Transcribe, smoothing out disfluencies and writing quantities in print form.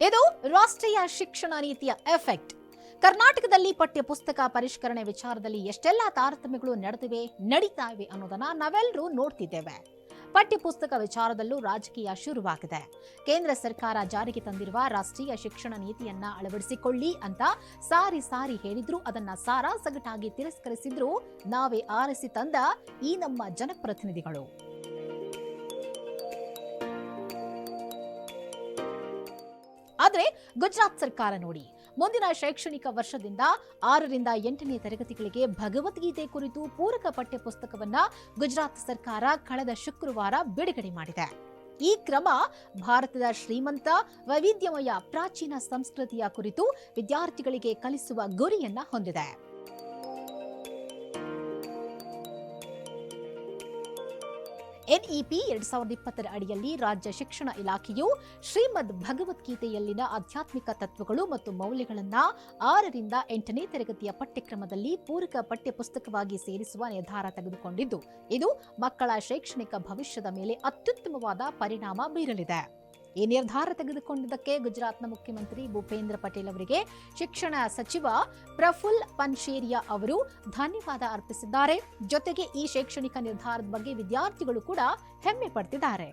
ಇದು ರಾಷ್ಟ್ರೀಯ ಶಿಕ್ಷಣ ನೀತಿಯ ಎಫೆಕ್ಟ್. ಕರ್ನಾಟಕದಲ್ಲಿ ಪಠ್ಯ ಪುಸ್ತಕ ಪರಿಷ್ಕರಣೆ ವಿಚಾರದಲ್ಲಿ ಎಷ್ಟೆಲ್ಲ ತಾರತಮ್ಯಗಳು ನಡೀತಾ ಇವೆ ಅನ್ನೋದನ್ನ ನಾವೆಲ್ಲರೂ ನೋಡ್ತಿದ್ದೇವೆ. ಪಠ್ಯ ಪುಸ್ತಕ ವಿಚಾರದಲ್ಲೂ ರಾಜಕೀಯ ಶುರುವಾಗಿದೆ. ಕೇಂದ್ರ ಸರ್ಕಾರ ಜಾರಿಗೆ ತಂದಿರುವ ರಾಷ್ಟ್ರೀಯ ಶಿಕ್ಷಣ ನೀತಿಯನ್ನ ಅಳವಡಿಸಿಕೊಳ್ಳಿ ಅಂತ ಸಾರಿ ಹೇಳಿದ್ರು, ಅದನ್ನ ಸಾರಾಸಗಟಾಗಿ ತಿರಸ್ಕರಿಸಿದ್ರು ನಾವೇ ಆರಿಸಿ ತಂದ ಈ ನಮ್ಮ ಜನಪ್ರತಿನಿಧಿಗಳು. ಆದ್ರೆ ಗುಜರಾತ್ ಸರ್ಕಾರ ನೋಡಿ, ಮುಂದಿನ ಶೈಕ್ಷಣಿಕ ವರ್ಷದಿಂದ 6ರಿಂದ 8ನೇ ತರಗತಿಗಳಿಗೆ ಭಗವದ್ಗೀತೆ ಕುರಿತು ಪೂರಕ ಪಠ್ಯ ಪುಸ್ತಕವನ್ನ ಗುಜರಾತ್ ಸರ್ಕಾರ ಕಳೆದ ಶುಕ್ರವಾರ ಬಿಡುಗಡೆ ಮಾಡಿದೆ. ಈ ಕ್ರಮ ಭಾರತದ ಶ್ರೀಮಂತ ವೈವಿಧ್ಯಮಯ ಪ್ರಾಚೀನ ಸಂಸ್ಕೃತಿಯ ಕುರಿತು ವಿದ್ಯಾರ್ಥಿಗಳಿಗೆ ಕಲಿಸುವ ಗುರಿಯನ್ನ ಹೊಂದಿದೆ. ಎನ್ಇಪಿ 2020 ಅಡಿಯಲ್ಲಿ ರಾಜ್ಯ ಶಿಕ್ಷಣ ಇಲಾಖೆಯು ಶ್ರೀಮದ್ ಭಗವದ್ಗೀತೆಯಲ್ಲಿನ ಆಧ್ಯಾತ್ಮಿಕ ತತ್ವಗಳು ಮತ್ತು ಮೌಲ್ಯಗಳನ್ನು 6ರಿಂದ 8ನೇ ತರಗತಿಯ ಪಠ್ಯಕ್ರಮದಲ್ಲಿ ಪೂರಕ ಪಠ್ಯ ಪುಸ್ತಕವಾಗಿ ಸೇರಿಸುವ ನಿರ್ಧಾರ ತೆಗೆದುಕೊಂಡಿದ್ದು, ಇದು ಮಕ್ಕಳ ಶೈಕ್ಷಣಿಕ ಭವಿಷ್ಯದ ಮೇಲೆ ಅತ್ಯುತ್ತಮವಾದ ಪರಿಣಾಮ ಬೀರಲಿದೆ. ಈ ನಿರ್ಧಾರ ತೆಗೆದುಕೊಂಡಿದ್ದಕ್ಕೆ ಗುಜರಾತ್ನ ಮುಖ್ಯಮಂತ್ರಿ ಭೂಪೇಂದ್ರ ಪಟೇಲ್ ಅವರಿಗೆ ಶಿಕ್ಷಣ ಸಚಿವ ಪ್ರಫುಲ್ ಪನ್ಶೇರಿಯಾ ಅವರು ಧನ್ಯವಾದ ಅರ್ಪಿಸಿದ್ದಾರೆ. ಜೊತೆಗೆ ಈ ಶೈಕ್ಷಣಿಕ ನಿರ್ಧಾರದ ಬಗ್ಗೆ ವಿದ್ಯಾರ್ಥಿಗಳು ಕೂಡ ಹೆಮ್ಮೆ ಪಡ್ತಿದ್ದಾರೆ.